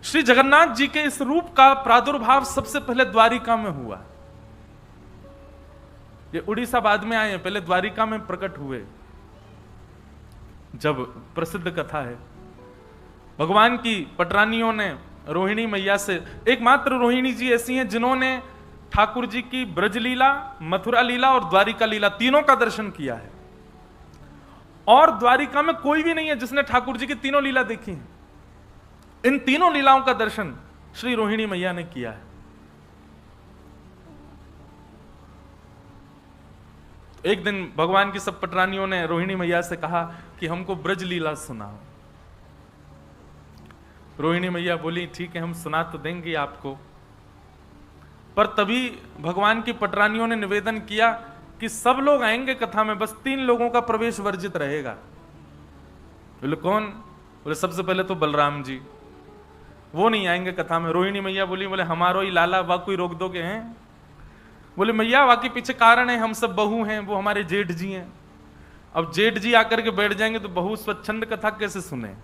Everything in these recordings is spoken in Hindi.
श्री जगन्नाथ जी के इस रूप का प्रादुर्भाव सबसे पहले द्वारिका में हुआ। ये उड़ीसा बाद में आए हैं, पहले द्वारिका में प्रकट हुए। जब प्रसिद्ध कथा है, भगवान की पटरानियों ने रोहिणी मैया से, एकमात्र रोहिणी जी ऐसी हैं जिन्होंने ठाकुर जी की ब्रज लीला, मथुरा लीला और द्वारिका लीला तीनों का दर्शन किया है। और द्वारिका में कोई भी नहीं है जिसने ठाकुर जी की तीनों लीला देखी है। इन तीनों लीलाओं का दर्शन श्री रोहिणी मैया ने किया है। एक दिन भगवान की सब पटरानियों ने रोहिणी मैया से कहा कि हमको ब्रज लीला सुनाओ। रोहिणी मैया बोली ठीक है, हम सुना तो देंगे आपको, पर तभी भगवान की पटरानियों ने निवेदन किया कि सब लोग आएंगे कथा में, बस 3 लोगों का प्रवेश वर्जित रहेगा। बोले कौन? बोले सबसे पहले तो बलराम जी, वो नहीं आएंगे कथा में। रोहिणी मैया बोली, बोले हमारो ही लाला, वा कोई रोक दोगे हैं? बोले मैया वाकई पीछे कारण है, हम सब बहू हैं, वो हमारे जेठ जी हैं। अब जेठ जी आकर के बैठ जाएंगे तो बहू स्वच्छंद कथा कैसे सुने?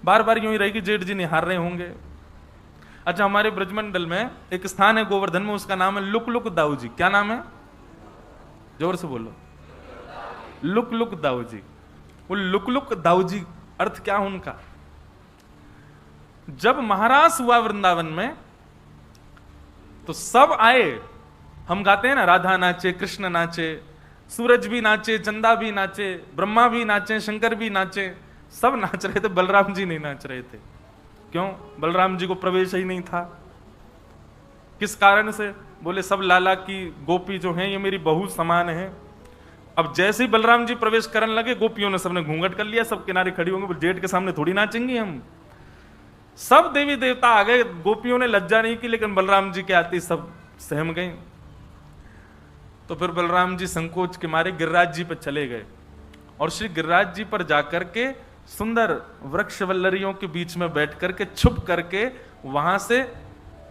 बार बार यूं ही रहेगी, जेठ जी निहार रहे होंगे। अच्छा, हमारे ब्रजमंडल में एक स्थान है गोवर्धन में, उसका नाम है लुक लुक दाऊ जी। क्या नाम है? जोर से बोलो। Look look Dau ji. वो लुक लुक दाऊ जी अर्थ क्या उनका? जब महाराज हुआ वृंदावन में तो सब आए, हम गाते हैं ना, राधा नाचे, कृष्ण नाचे, सूरज भी नाचे, चंदा भी नाचे, ब्रह्मा भी नाचे, शंकर भी नाचे, सब नाच रहे थे, बलराम जी नहीं नाच रहे थे। क्यों? बलराम जी को प्रवेश ही नहीं था। किस कारण से? बोले सब लाला की गोपी जो हैं ये मेरी बहू समान है। अब जैसे ही बलराम जी प्रवेश करने लगे, गोपियों ने सबने घूंघट कर लिया, सब किनारे खड़ी होंगे, जेठ के सामने थोड़ी नाचेंगी हम। सब देवी देवता आ गए, गोपियों ने लज्जा नहीं की, लेकिन बलराम जी के आते सब सहम गए। तो फिर बलराम जी संकोच के मारे गिरिराज जी पर चले गए और श्री गिरिराज जी पर जाकर के सुंदर वृक्ष वल्लरियों के बीच में बैठ करके छुप करके वहां से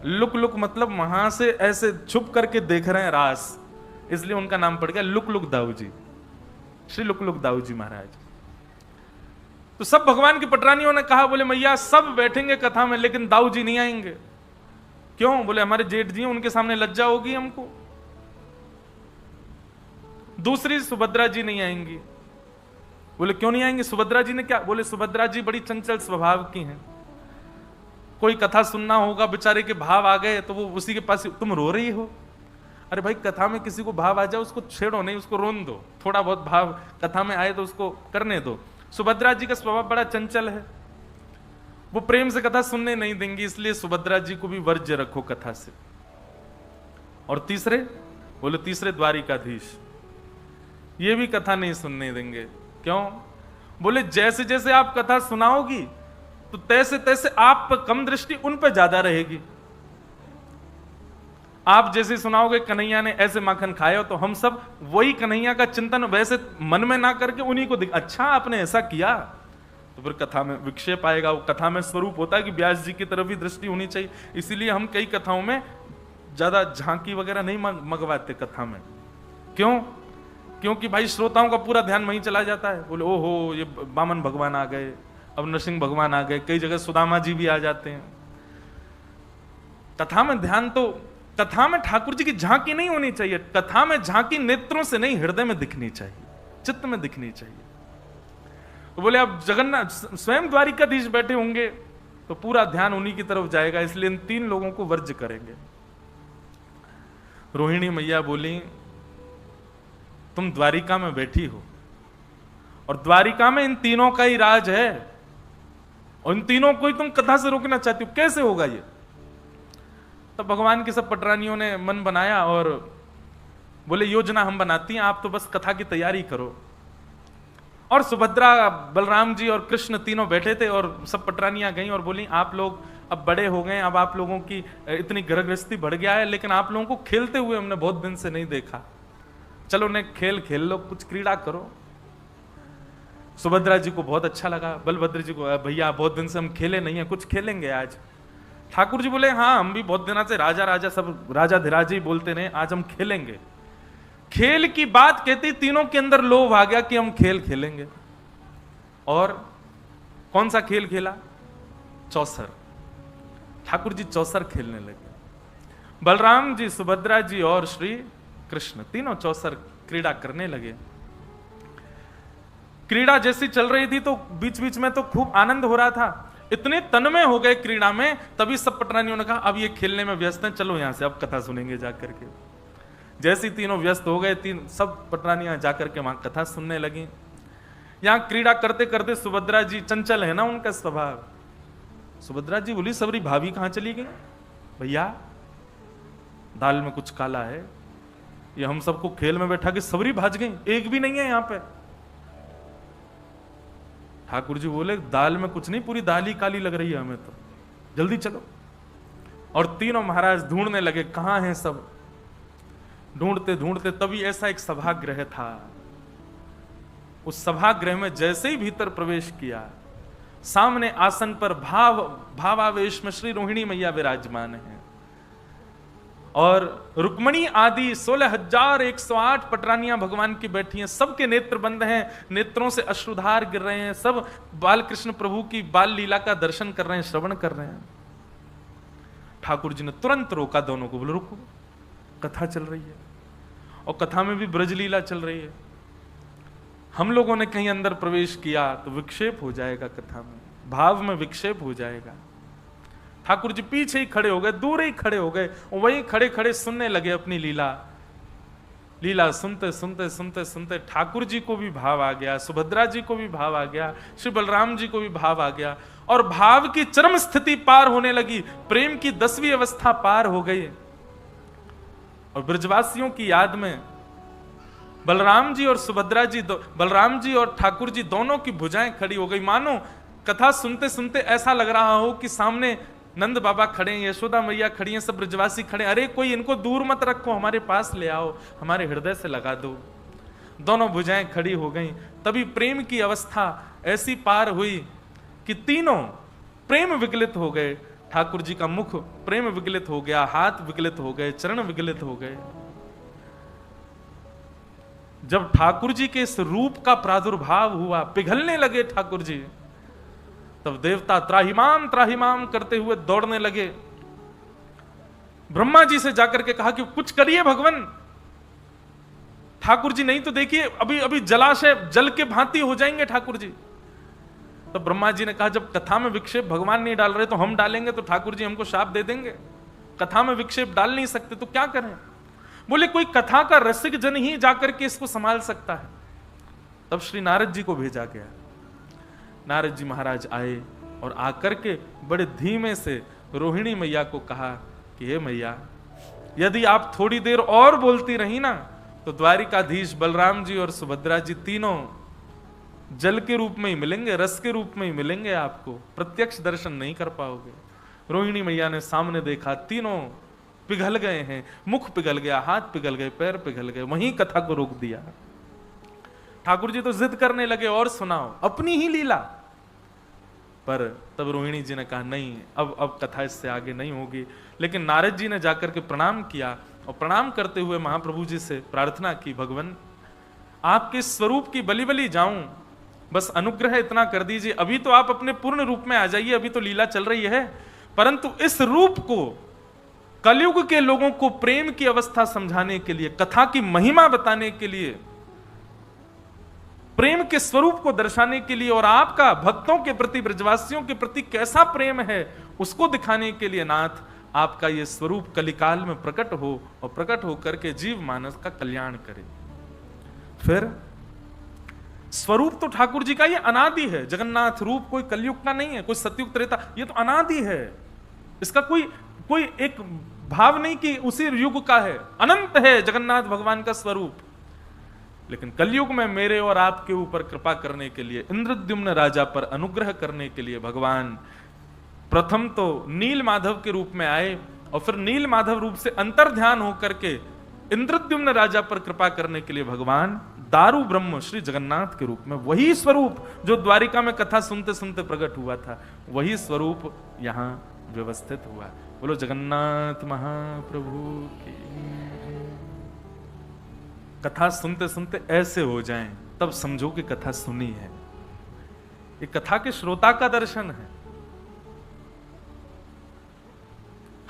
लुक लुक, मतलब वहां से ऐसे छुप करके देख रहे हैं रास, इसलिए उनका नाम पड़ गया look look Dau ji, Shri look look Dau ji महाराज। तो सब भगवान की पटरानियों ने कहा, बोले मैया सब बैठेंगे कथा में लेकिन दाऊ जी नहीं आएंगे। क्यों? बोले हमारे जेठ जी उनके सामने लज्जा होगी हमको। दूसरी सुभद्रा जी नहीं आएंगी। बोले क्यों नहीं आएंगे? सुभद्रा जी ने क्या? बोले सुभद्रा जी बड़ी चंचल स्वभाव की हैं, कोई कथा सुनना होगा, बेचारे के भाव आ गए तो वो उसी के पास, तुम रो रही हो? अरे भाई कथा में किसी को भाव आ जाए उसको छेड़ो नहीं, उसको रोन दो, थोड़ा बहुत भाव कथा में आए तो उसको करने दो। सुभद्रा जी का स्वभाव बड़ा चंचल है, वो प्रेम से कथा सुनने नहीं देंगी, इसलिए सुभद्रा जी को भी वर्ज्य रखो कथा से। और तीसरे? बोले तीसरे द्वारिकाधीश, ये भी कथा नहीं सुनने देंगे। क्यों? बोले जैसे जैसे आप कथा सुनाओगी तो तैसे तैसे आप पर कम दृष्टि उन पर ज्यादा रहेगी। आप जैसे सुनाओगे कन्हैया ने ऐसे माखन खाए हो, तो हम सब वही कन्हैया का चिंतन वैसे मन में ना करके उन्हीं को अच्छा आपने ऐसा किया, तो फिर कथा में विक्षेप आएगा। वो कथा में स्वरूप होता है कि व्यास जी की तरफ भी दृष्टि होनी चाहिए, इसीलिए हम कई कथाओं में ज्यादा झांकी वगैरह नहीं मंगवाते कथा में। क्यों? क्योंकि भाई श्रोताओं का पूरा ध्यान वहीं चला जाता है। बोले ओहो ये वामन भगवान आ गए, अब नरसिंह भगवान आ गए, कई जगह सुदामा जी भी आ जाते हैं। कथा में ध्यान तो, कथा में ठाकुर जी की झांकी नहीं होनी चाहिए। कथा में झांकी नेत्रों से नहीं, हृदय में दिखनी चाहिए, चित्त में दिखनी चाहिए। तो बोले अब जगन्नाथ स्वयं द्वारिकाधीश बैठे होंगे तो पूरा ध्यान उन्हीं की तरफ जाएगा, इसलिए इन 3 लोगों को वर्ज्य करेंगे। रोहिणी मैया बोली तुम द्वारिका में बैठी हो और द्वारिका में इन तीनों का ही राज है, और इन तीनों को ही तुम कथा से रोकना चाहती हो, कैसे होगा ये? तब भगवान की सब पटरानियों ने मन बनाया और बोले योजना हम बनाती हैं, आप तो बस कथा की तैयारी करो। और सुभद्रा, बलराम जी और कृष्ण तीनों बैठे थे और सब पटरानियां गईं और बोली आप लोग अब बड़े हो गए, अब आप लोगों की इतनी गर्भगृहस्थी बढ़ गया है, लेकिन आप लोगों को खेलते हुए हमने बहुत दिन से नहीं देखा, चलो ने खेल खेल लो, कुछ क्रीड़ा करो। सुभद्रा जी को बहुत अच्छा लगा, बलभद्र जी को भैया बहुत दिन से हम खेले नहीं है, कुछ खेलेंगे आज। ठाकुर जी बोले हाँ हम भी बहुत दिनों से राजा राजा सब राजा धीराज ही बोलते रहे, आज हम खेलेंगे। खेल की बात कहती तीनों के अंदर लोभ आ गया कि हम खेल खेलेंगे। और कौन सा खेल खेला? चौसर। ठाकुर जी चौसर खेलने लगे। बलराम जी, सुभद्रा जी और श्री कृष्ण तीनों चौसर क्रीड़ा करने लगे। क्रीड़ा जैसी चल रही थी तो बीच बीच में तो खूब आनंद हो रहा था, इतने तन्मय हो गए क्रीड़ा में। तभी सब पटरानियों ने कहा अब ये खेलने में व्यस्त हैं, चलो यहां से अब कथा सुनेंगे जाकर के। जैसे तीनों व्यस्त हो गए, सब पटरानियां जाकर के वहां कथा सुनने लगी। यहां क्रीड़ा करते करते सुभद्रा जी, चंचल है ना उनका स्वभाव, सुभद्रा जी बोली सबरी भाभी कहां चली गई? भैया दाल में कुछ काला है, ये हम सबको खेल में बैठा के सबरी भाज गई, एक भी नहीं है यहां पे। ठाकुर जी बोले दाल में कुछ नहीं, पूरी दाल ही काली लग रही है हमें तो, जल्दी चलो। और तीनों महाराज ढूंढने लगे कहां हैं सब। ढूंढते ढूंढते तभी ऐसा एक सभागृह था, उस सभागृह में जैसे ही भीतर प्रवेश किया, सामने आसन पर भावावेश में श्री रोहिणी मैया विराजमान है और रुक्मणी आदि 16,108 पटरानियां भगवान की बैठी हैं। सबके नेत्र बंद हैं, नेत्रों से अश्रुधार गिर रहे हैं, सब बाल कृष्ण प्रभु की बाल लीला का दर्शन कर रहे हैं, श्रवण कर रहे हैं। ठाकुर जी ने तुरंत रोका दोनों को, बोले रुको, कथा चल रही है और कथा में भी ब्रज लीला चल रही है, हम लोगों ने कहीं अंदर प्रवेश किया तो विक्षेप हो जाएगा, कथा में भाव में विक्षेप हो जाएगा। ठाकुर जी पीछे ही खड़े हो गए, दूर ही खड़े हो गए, वहीं खड़े खड़े सुनने लगे अपनी लीला। लीला सुनते सुनते सुनते सुनते ठाकुर जी को भी भाव आ गया, सुभद्रा जी को भी भाव आ गया, श्री बलराम जी को भी भाव आ गया और भाव की चरम स्थिति पार होने लगी, प्रेम की 10वीं अवस्था पार हो गई। और ब्रजवासियों की याद में बलराम जी और सुभद्रा जी, बलराम जी और ठाकुर जी दोनों की भुजाएं खड़ी हो गई, मानो कथा सुनते सुनते ऐसा लग रहा हो कि सामने नंद बाबा खड़े हैं, यशोदा मैया खड़ी हैं, सब ब्रजवासी खड़े, अरे कोई इनको दूर मत रखो, हमारे पास ले आओ, हमारे हृदय से लगा दो। दोनों भुजाएं खड़ी हो गई। तभी प्रेम की अवस्था ऐसी पार हुई कि तीनों प्रेम विगलित हो गए। ठाकुर जी का मुख प्रेम विगलित हो गया, हाथ विगलित हो गए, चरण विगलित हो गए। जब ठाकुर जी के इस रूप का प्रादुर्भाव हुआ, पिघलने लगे ठाकुर जी, तब देवता त्राहिमाम त्राहिमाम करते हुए दौड़ने लगे। ब्रह्मा जी से जाकर के कहा कि कुछ करिए भगवान। ठाकुर जी नहीं तो देखिए अभी अभी जलाशय जल के भांति हो जाएंगे ठाकुर जी। तो ब्रह्मा जी ने कहा जब कथा में विक्षेप भगवान नहीं डाल रहे तो हम डालेंगे तो ठाकुर जी हमको शाप दे देंगे, कथा में विक्षेप डाल नहीं सकते तो क्या करें। बोले कोई कथा का रसिक जन ही जाकर के इसको संभाल सकता है। तब श्री नारद जी को भेजा गया। नारद जी महाराज आए और आकर के बड़े धीमे से रोहिणी मैया को कहा कि हे मैया, यदि आप थोड़ी देर और बोलती रही ना तो द्वारिकाधीश बलराम जी और सुभद्रा जी तीनों जल के रूप में ही मिलेंगे, रस के रूप में ही मिलेंगे, आपको प्रत्यक्ष दर्शन नहीं कर पाओगे। रोहिणी मैया ने सामने देखा, तीनों पिघल गए हैं, मुख पिघल गया, हाथ पिघल गए, पैर पिघल गए, वहीं कथा को रोक दिया। ठाकुर जी तो जिद करने लगे और सुनाओ अपनी ही लीला, पर तब रोहिणी जी ने कहा नहीं, अब कथा इससे आगे नहीं होगी। लेकिन नारद जी ने जाकर के प्रणाम किया और प्रणाम करते हुए महाप्रभु जी से प्रार्थना की, भगवान आपके स्वरूप की बलि बलि जाऊं, बस अनुग्रह इतना कर दीजिए। अभी तो आप अपने पूर्ण रूप में आ जाइए, अभी तो लीला चल रही है, परंतु इस रूप को कलयुग के लोगों को प्रेम की अवस्था समझाने के लिए, कथा की महिमा बताने के लिए, प्रेम के स्वरूप को दर्शाने के लिए और आपका भक्तों के प्रति, ब्रजवासियों के प्रति कैसा प्रेम है उसको दिखाने के लिए नाथ आपका ये स्वरूप कलिकाल में प्रकट हो और प्रकट होकर के जीव मानस का कल्याण करे। फिर स्वरूप तो ठाकुर जी का ये अनादि है, जगन्नाथ रूप कोई कलयुग का नहीं है, कोई सतयुग त्रेता, ये तो अनादि है। इसका कोई एक भाव नहीं कि उसी युग का है, अनंत है जगन्नाथ भगवान का स्वरूप। लेकिन कलयुग में मेरे और आपके ऊपर कृपा करने के लिए, इंद्रद्युम्न राजा पर अनुग्रह करने के लिए भगवान प्रथम तो नील माधव के रूप में आए और फिर नील माधव रूप से अंतर्ध्यान होकर के इंद्रद्युम्न राजा पर कृपा करने के लिए भगवान दारू ब्रह्म श्री जगन्नाथ के रूप में, वही स्वरूप जो द्वारिका में कथा सुनते सुनते प्रकट हुआ था, वही स्वरूप यहां व्यवस्थित हुआ। बोलो जगन्नाथ महाप्रभु की। कथा सुनते सुनते ऐसे हो जाएं तब समझो कि कथा सुनी है, ये कथा के श्रोता का दर्शन है।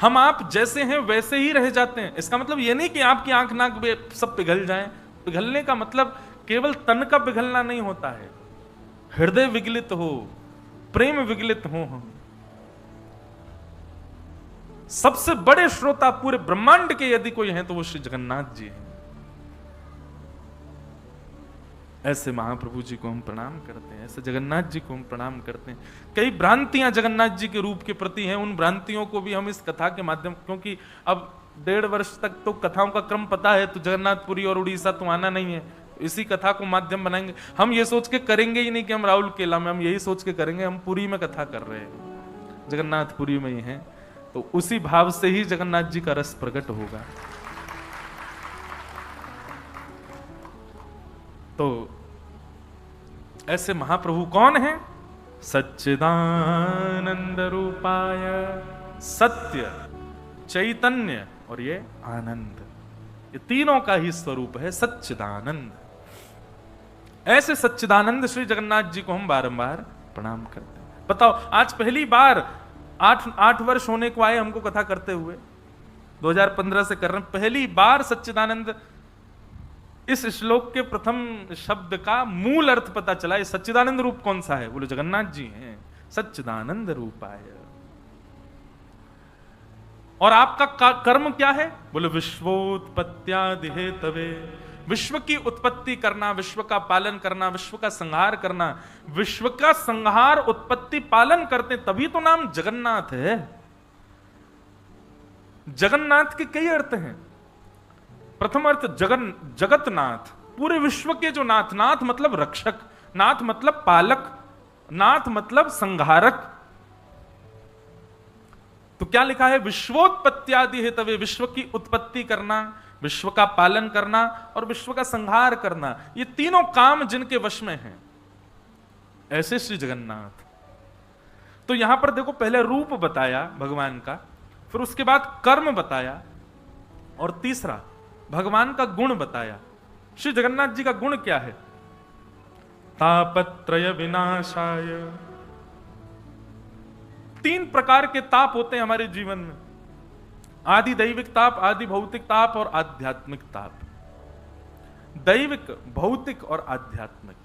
हम आप जैसे हैं वैसे ही रह जाते हैं। इसका मतलब ये नहीं कि आपकी आंख नाक सब पिघल जाएं। पिघलने का मतलब केवल तन का पिघलना नहीं होता है, हृदय विगलित हो, प्रेम विगलित हो। सबसे बड़े श्रोता पूरे ब्रह्मांड के यदि कोई है तो वो श्री जगन्नाथ जी हैं। ऐसे महाप्रभु जी को हम प्रणाम करते हैं, ऐसे जगन्नाथ जी को हम प्रणाम करते हैं। कई भ्रांतियां जगन्नाथ जी के रूप के प्रति हैं, उन भ्रांतियों को भी हम इस कथा के माध्यम, क्योंकि अब 1.5 वर्ष तक तो कथाओं का क्रम पता है, तो जगन्नाथपुरी और उड़ीसा तो आना नहीं है, इसी कथा को माध्यम बनाएंगे। हम ये सोच के करेंगे ही नहीं कि हम राहुल केला में, हम यही सोच के करेंगे हम पुरी में कथा कर रहे हैं, जगन्नाथपुरी में ही है, तो उसी भाव से ही जगन्नाथ जी का रस प्रकट होगा। तो ऐसे महाप्रभु कौन है? सच्चिदानंद रूपाय, सत्य, चैतन्य और ये आनंद, ये तीनों का ही स्वरूप है सच्चिदानंद। ऐसे सच्चिदानंद श्री जगन्नाथ जी को हम बारंबार प्रणाम करते हैं। बताओ, आज पहली बार 8 वर्ष होने को आए हमको कथा करते हुए, 2015 से कर रहे हैं, पहली बार सच्चिदानंद इस श्लोक के प्रथम शब्द का मूल अर्थ पता चला। ये सच्चिदानंद रूप कौन सा है? बोले जगन्नाथ जी हैं, सच्चिदानंद रूपाय। और आपका कर्म क्या है? बोले विश्वोत्पत्त्यादि हेतवे, विश्व की उत्पत्ति करना, विश्व का पालन करना, विश्व का संहार करना। विश्व का संहार, उत्पत्ति, पालन करते तभी तो नाम जगन्नाथ है। जगन्नाथ के कई अर्थ हैं। प्रथम अर्थ जगतनाथ, पूरे विश्व के जो नाथ, नाथ मतलब रक्षक, नाथ मतलब पालक, नाथ मतलब संहारक। तो क्या लिखा है? विश्वोत्पत्त्यादि हेतवे, विश्व की उत्पत्ति करना, विश्व का पालन करना और विश्व का संहार करना, ये तीनों काम जिनके वश में हैं, ऐसे श्री जगन्नाथ। तो यहां पर देखो, पहले रूप बताया भगवान का, फिर उसके बाद कर्म बताया, और तीसरा भगवान का गुण बताया। श्री जगन्नाथ जी का गुण क्या है? तापत्रय विनाशाय। 3 प्रकार के ताप होते हैं हमारे जीवन में, आदि दैविक ताप, आदि भौतिक ताप और आध्यात्मिक ताप। दैविक, भौतिक और आध्यात्मिक।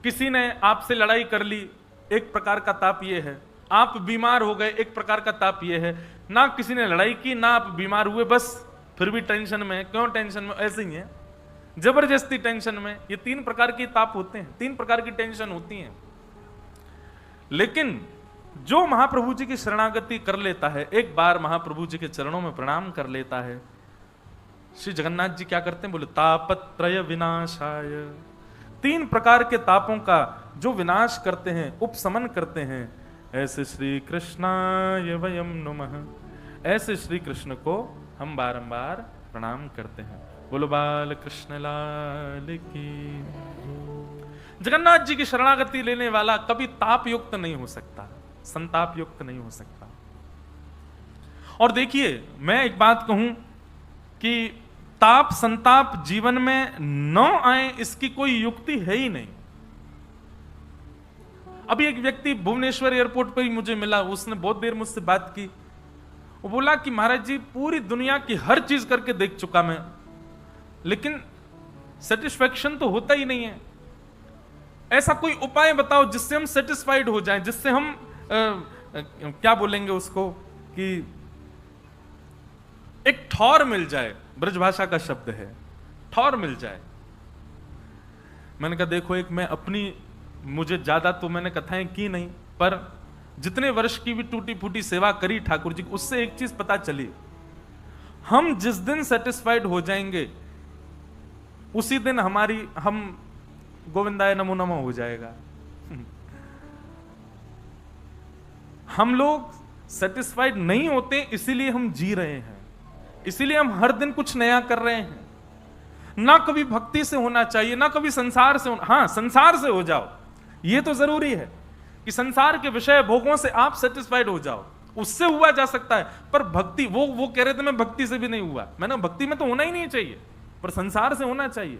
किसी ने आपसे लड़ाई कर ली, एक प्रकार का ताप ये है। आप बीमार हो गए, एक प्रकार का ताप ये है। ना किसी ने लड़ाई की, ना आप बीमार हुए, बस फिर भी टेंशन में। क्यों टेंशन में? ऐसे ही है, जबरदस्ती टेंशन में। ये 3 प्रकार के ताप होते हैं, 3 प्रकार की टेंशन होती हैं। लेकिन जो महाप्रभु जी की शरणागति कर लेता है, एक बार महाप्रभु जी के चरणों में प्रणाम कर लेता है, श्री जगन्नाथ जी क्या करते हैं? बोले तापत्रय विनाशाय। 3 प्रकार के तापों का जो विनाश करते हैं, उपशमन करते हैं, ऐसे श्री कृष्णाय वयम नमः। ऐसे श्री कृष्ण को हम बारंबार प्रणाम करते हैं। बोलो बाल कृष्ण लाल की। जगन्नाथ जी की शरणागति लेने वाला कभी ताप युक्त नहीं हो सकता, संताप युक्त नहीं हो सकता। और देखिए, मैं एक बात कहूं कि ताप संताप जीवन में न आए, इसकी कोई युक्ति है ही नहीं। अभी एक व्यक्ति भुवनेश्वर एयरपोर्ट पर ही मुझे मिला, उसने बहुत देर मुझसे बात की। वो बोला कि महाराज जी, पूरी दुनिया की हर चीज करके देख चुका मैं, लेकिन सेटिस्फैक्शन तो होता ही नहीं है। ऐसा कोई उपाय बताओ जिससे हम सेटिस्फाइड हो जाएं, जिससे हम क्या बोलेंगे उसको, कि एक ठौर मिल जाए। ब्रजभाषा का शब्द है, ठौर मिल जाए। मैंने कहा देखो, एक मैं अपनी, मुझे ज्यादा तो मैंने कथाएं की नहीं, पर जितने वर्ष की भी टूटी फूटी सेवा करी ठाकुर जी, उससे एक चीज पता चली, हम जिस दिन सेटिस्फाइड हो जाएंगे उसी दिन हम गोविंदाय नमो नमः हो जाएगा। हम लोग सेटिस्फाइड नहीं होते, इसीलिए हम जी रहे हैं, इसीलिए हम हर दिन कुछ नया कर रहे हैं। ना कभी भक्ति से होना चाहिए, ना कभी संसार से होना। हाँ, संसार से हो जाओ, ये तो जरूरी है कि संसार के विषय भोगों से आप सेटिस्फाइड हो जाओ, उससे हुआ जा सकता है। पर भक्ति, वो कह रहे थे मैं भक्ति से भी नहीं हुआ। मैंने भक्ति में तो होना ही नहीं चाहिए, पर संसार से होना चाहिए।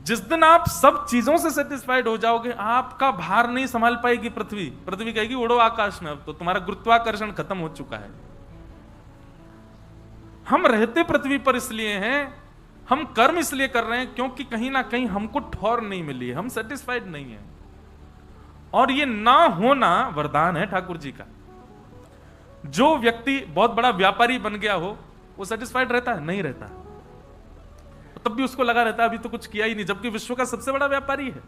जिस दिन आप सब चीजों से सेटिस्फाइड हो जाओगे, आपका भार नहीं संभाल पाएगी पृथ्वी। पृथ्वी कहेगी उड़ो आकाश में, अब तो तुम्हारा गुरुत्वाकर्षण खत्म हो चुका है। हम रहते पृथ्वी पर इसलिए हैं, हम कर्म इसलिए कर रहे हैं क्योंकि कहीं ना कहीं हमको ठौर नहीं मिली है, हम सेटिस्फाइड नहीं है। और ये ना होना वरदान है ठाकुर जी का। जो व्यक्ति बहुत बड़ा व्यापारी बन गया हो, वो सेटिस्फाइड रहता है? नहीं रहता। तब भी उसको लगा रहता है अभी तो कुछ किया ही नहीं, जबकि विश्व का सबसे बड़ा व्यापारी है।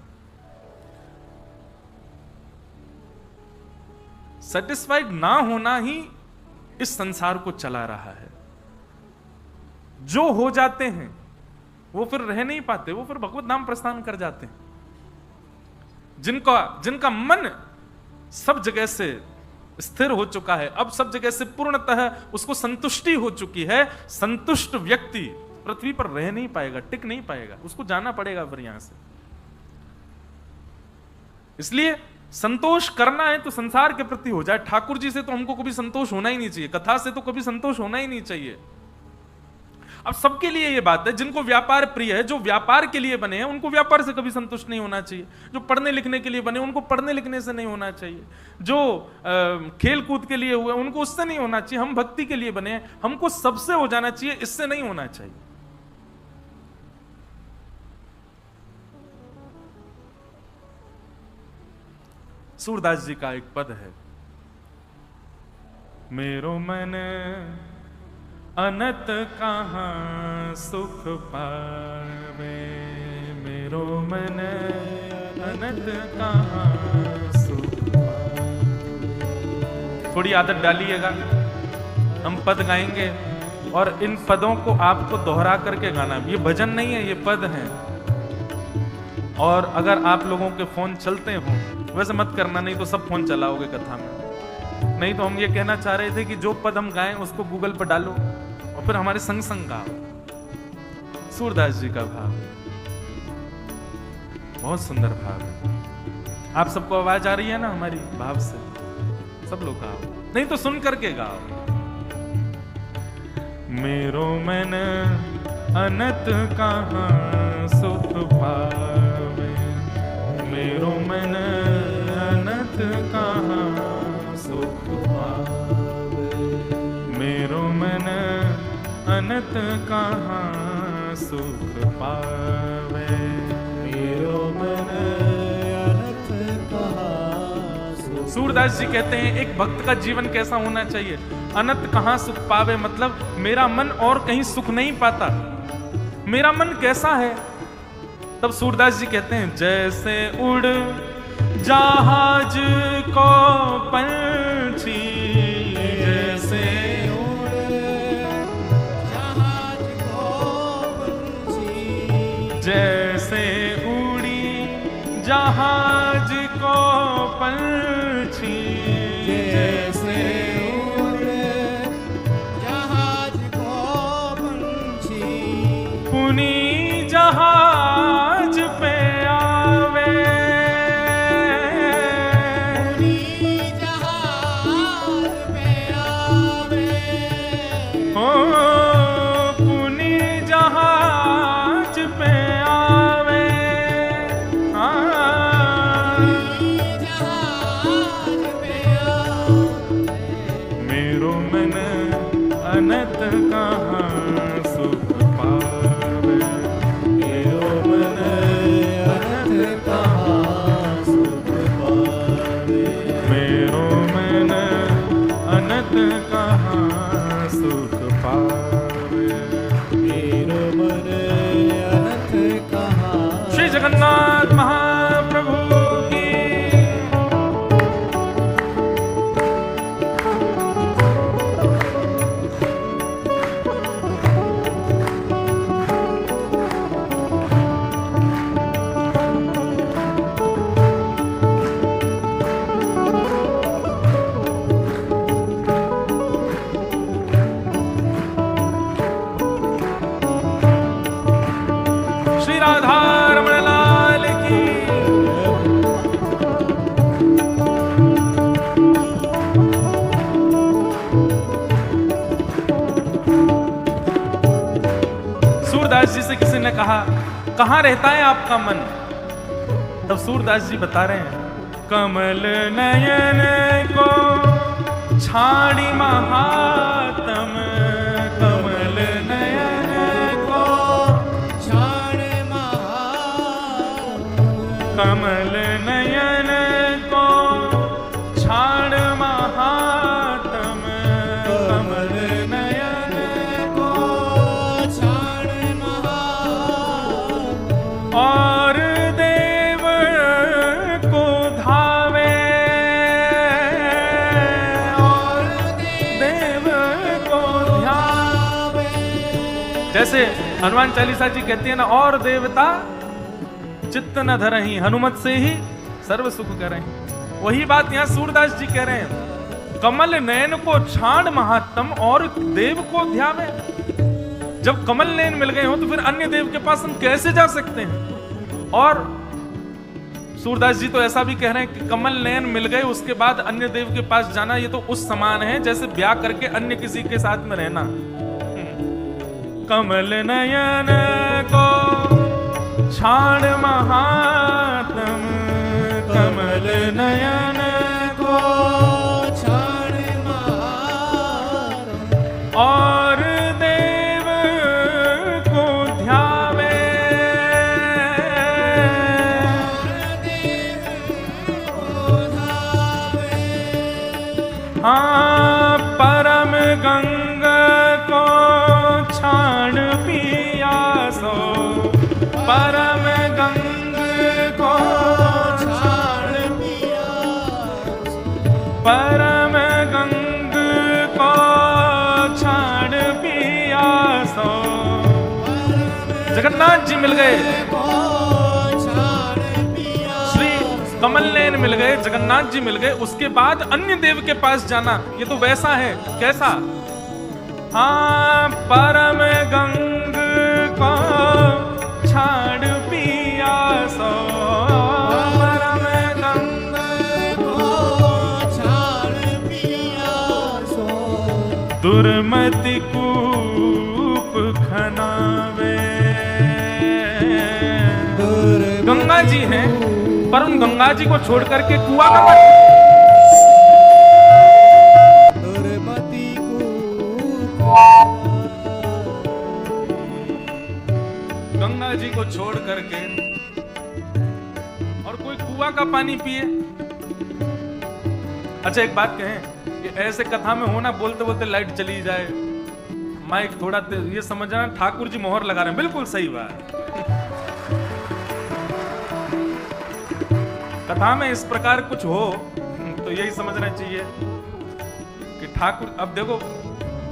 सेटिस्फाइड ना होना ही इस संसार को चला रहा है। जो हो जाते हैं वो फिर रह नहीं पाते, वो फिर भगवत धाम प्रस्थान कर जाते हैं। जिनका मन सब जगह से स्थिर हो चुका है, अब सब जगह से पूर्णतः उसको संतुष्टि हो चुकी है, संतुष्ट व्यक्ति पृथ्वी पर रह नहीं पाएगा, टिक नहीं पाएगा, उसको जाना पड़ेगा फिर यहां से। इसलिए संतोष करना है तो संसार के प्रति हो जाए। ठाकुर जी से तो हमको कभी संतोष होना ही नहीं चाहिए, कथा से तो कभी संतोष होना ही नहीं चाहिए। अब सबके लिए ये बात है, जिनको व्यापार प्रिय है, जो व्यापार के लिए बने हैं, उनको व्यापार से कभी संतुष्ट नहीं होना चाहिए। जो पढ़ने लिखने के लिए बने, उनको पढ़ने लिखने से नहीं होना चाहिए। जो खेल कूद के लिए हुए, उनको उससे नहीं होना चाहिए। हम भक्ति के लिए बने हैं, हमको सबसे हो जाना चाहिए, इससे नहीं होना चाहिए। सूरदास जी का एक पद है, मेरो मन अनत कहाँ सुख पावे, मेरो मन अनत कहाँ सुख पावे। थोड़ी आदत डालिएगा, हम पद गाएंगे और इन पदों को आपको दोहरा करके गाना। ये भजन नहीं है, ये पद हैं। और अगर आप लोगों के फोन चलते हो, वैसे मत करना, नहीं तो सब फोन चलाओगे कथा में। नहीं तो हम ये कहना चाह रहे थे कि जो पद हम गाएं उसको गूगल पर डालो और फिर हमारे संग संग गाओ। सूरदास जी का भाव बहुत सुंदर भाव है। आप सबको आवाज आ रही है ना हमारी भाव से? सब लोग गाओ, नहीं तो सुन करके गाओ। मेरो मन अनत कहाँ सुख पावे, मेरो मन अनत कहाँ सुख पावे, मेरो मन अनत कहाँ सुख पावे, मेरो मन अनत कहाँ सुख। सूरदास जी कहते हैं एक भक्त का जीवन कैसा होना चाहिए? अनंत कहां सुख पावे, मतलब मेरा मन और कहीं सुख नहीं पाता। मेरा मन कैसा है? तब सूरदास जी कहते हैं जैसे उड़ जहाज को पंछी, जैसे उड़ जहाज को पंछी, जैसे उड़ी जहाज को पंछी, जैसे पुनी जहाज पे आवे, पुनी जहाज पे आवे, ओ पुनी जहाज पे आवे, पुनी जहाज पे आवे, मेरो मन अनंत कहाँ सुख पावे, मेरो मन अनंत कहाँ सुख पावे, मेरो मन अनंत कहाँ सुख पावे, मेरो मन अनंत कहाँ। श्री जगन्नाथ महाप्रभु की। राधा रमण लाल की। सूरदास जी से किसी ने कहा कहां रहता है आपका मन? तब सूरदास जी बता रहे हैं, कमल नयन को छाड़ी महात्म, कमल नयन को छाड़ महात्म, कमल नयन को छाड़ महात्म, कमल नयन को छाड़ महात्म, और देव को धावे, और देव को ध्यावे। जैसे हनुमान चालीसा जी कहती है ना, और देवता चित्त न धरहि, हनुमत से ही सर्व सुख करें। वही बात यहाँ सूरदास जी कह रहे हैं, कमल नयन को छाड़ महात्म और देव को ध्यावे। जब कमल नयन मिल गए हो तो फिर अन्य देव के पास हम कैसे जा सकते हैं? और सूरदास जी तो ऐसा भी कह रहे हैं कि कमल नयन मिल गए उसके बाद अन्य देव के पास जाना ये तो उस समान है जैसे ब्याह करके अन्य किसी के साथ में रहना। कमल नयन को छाड़ महात्म, कमल नयन को छाड़ महात्म, और देव को ध्यावे। हाँ, परम गंगा को छाड़ पियासो, परम गंगा को छाड़ पियासो, परम गंगा को छाड़ पियासो। जगन्नाथ जी मिल गए, श्री कमल नयन मिल गए, जगन्नाथ जी मिल गए, उसके बाद अन्य देव के पास जाना ये तो वैसा है। कैसा? हाँ, परम गंग को छाड़ पियासो, परम गंग को छाड़ पियासो, दुर्मति कूप खनावे। गंगा जी हैं, पर उन गंगा जी को छोड़ करके कुआं का पानी, दुर्मति गंगा जी को छोड़ करके और कोई कुआं का पानी पिए। अच्छा एक बात कहें कि ऐसे कथा में होना, बोलते बोलते लाइट चली जाए, माइक थोड़ा ये समझना ठाकुर जी मोहर लगा रहे हैं, बिल्कुल सही बात। कथा में इस प्रकार कुछ हो तो यही समझना चाहिए कि ठाकुर, अब देखो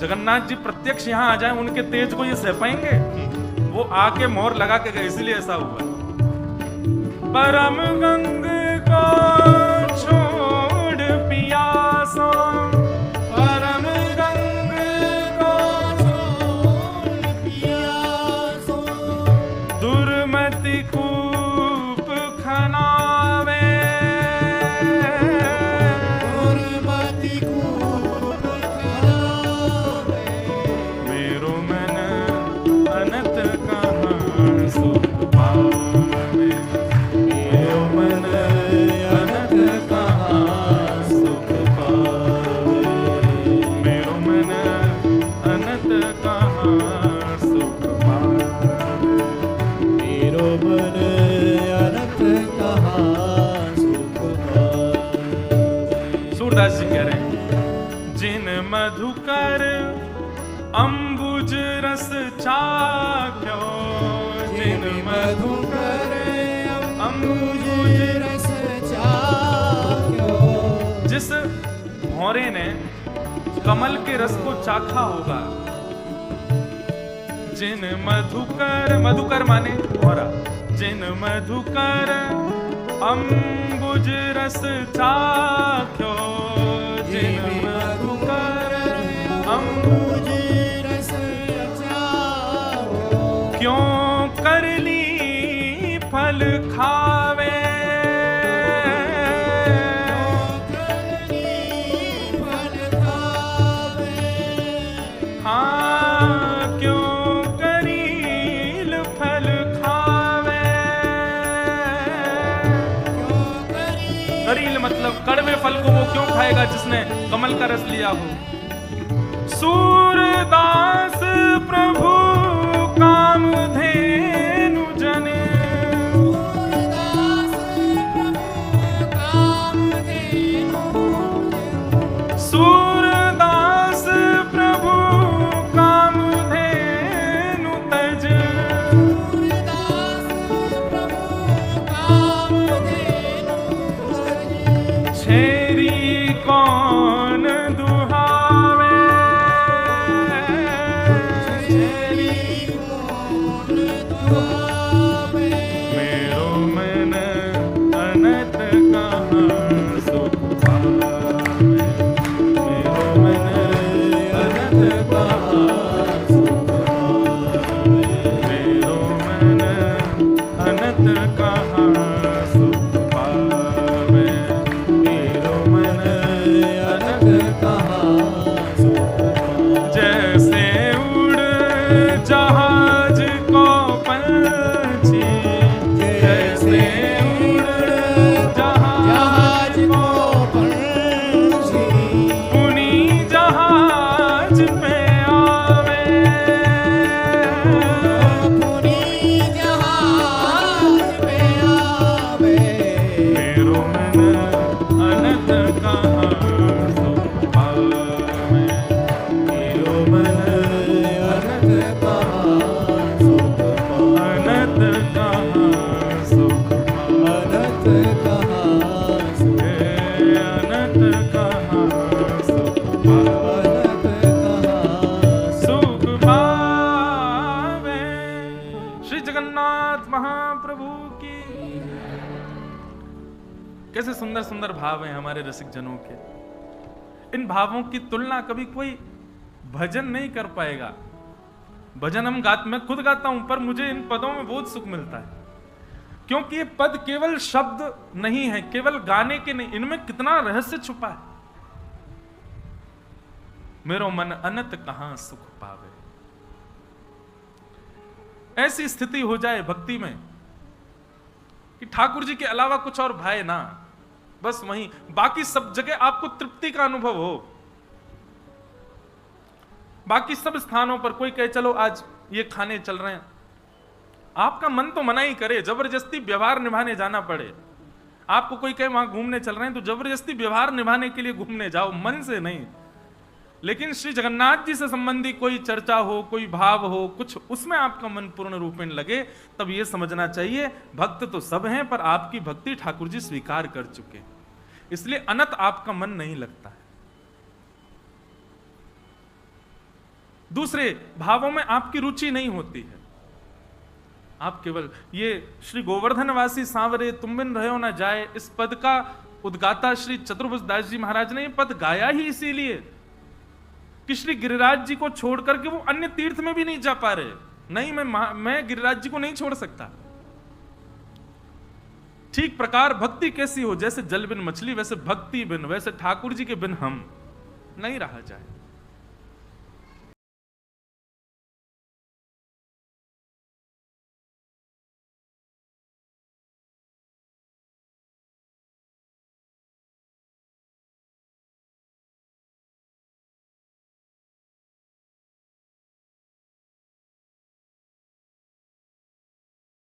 जगन्नाथ जी प्रत्यक्ष यहाँ आ जाए, उनके तेज को ये सह पाएंगे? वो आके मोहर लगा के गए, इसलिए ऐसा हुआ। परम गंग को छोड़ पियासो, परम गंग को छोड़ पियासो, दुर्मति कूप खनावे, दुर्मति कूप खनावे। मेरो मन अनंत कहाँ सुख पावे, मेरो मन अनंत कहाँ सुख पावे, मेरो मन अनंत कहाँ सुख पावे, मेरो मन अनंत कहाँ सुख पावे। सूरदास जी कह रहे हैं, जिन मधुकर अंबुज रस चाख्यो, जिन मधुकर अंबुज रस चाख्यो, जिस भौरे ने कमल के रस को चाखा होगा, जिन मधुकर, मधुकर माने भौरा, जिन मधुकर अंबुज रस चाख्यो, जिन मधुकर अंबुज रस चाख्यो, क्यों करली फल खावे, फल खावे। हाँ क्यों करील फल खावे, खाएगा जिसने कमल का रस लिया हो। सूरदास प्रभु कामधेनु जन, सूरदास प्रभु कामधेनु तज, छेरी कौन दुहावे, मेरो मन अनंत कहाँ सुख पावे, मेरो मन अनंत कहाँ सुख पावे, मेरो मन अनंत कहाँ सुख पावे, मेरो मन अनंत कहाँ सुख पावे। जैसे उड़ जहाज को पंछी, जैसे उड़ जहाज को पंछी, पुनी जहाज पे आवे, पुनी जहाज पे आवे, मेरो मन अनंत कहाँ सुख पावे, मेरो मन अनंत कहाँ सुख पावे, अनंत कहाँ सुख पावे, अनंत कहाँ सुख, अनंत कहाँ सुख पावे, अनंत कहाँ सुख पावे। श्री जगन्नाथ महाप्रभु की। कैसे सुंदर सुंदर भाव हैं हमारे रसिक जनों के। इन भावों की तुलना कभी कोई भजन नहीं कर पाएगा। भजन मैं खुद गाता हूं, पर मुझे इन पदों में बहुत सुख मिलता है, क्योंकि ये पद केवल शब्द नहीं है, केवल गाने के नहीं, इनमें कितना रहस्य छुपा है। मेरो मन अनंत कहां सुख पावे। ऐसी स्थिति हो जाए भक्ति में कि ठाकुर जी के अलावा कुछ और भाए ना, बस वहीं, बाकी सब जगह आपको तृप्ति का अनुभव हो। बाकी सब स्थानों पर कोई कहे चलो आज ये खाने चल रहे हैं, आपका मन तो मना ही करे, जबरदस्ती व्यवहार निभाने जाना पड़े। आपको कोई कहे वहां घूमने चल रहे हैं तो जबरदस्ती व्यवहार निभाने के लिए घूमने जाओ, मन से नहीं। लेकिन श्री जगन्नाथ जी से संबंधी कोई चर्चा हो, कोई भाव हो, कुछ उसमें आपका मन पूर्ण रूपेण लगे, तब यह समझना चाहिए भक्त तो सब हैं, पर आपकी भक्ति ठाकुर जी स्वीकार कर चुके, इसलिए अनंत आपका मन नहीं लगता है। दूसरे भावों में आपकी रुचि नहीं होती है। आप केवल ये श्री गोवर्धनवासी सांवरे तुम बिन रहो न जाए, इस पद का उद्गाता श्री चतुर्भुज दास जी महाराज ने यह पद गाया ही इसीलिए कि श्री गिरिराज जी को छोड़ करके वो अन्य तीर्थ में भी नहीं जा पा रहे। नहीं, मैं गिरिराज जी को नहीं छोड़ सकता। ठीक प्रकार भक्ति कैसी हो, जैसे जल बिन मछली, वैसे भक्ति बिन, वैसे ठाकुर जी के बिन हम नहीं रहा जाए।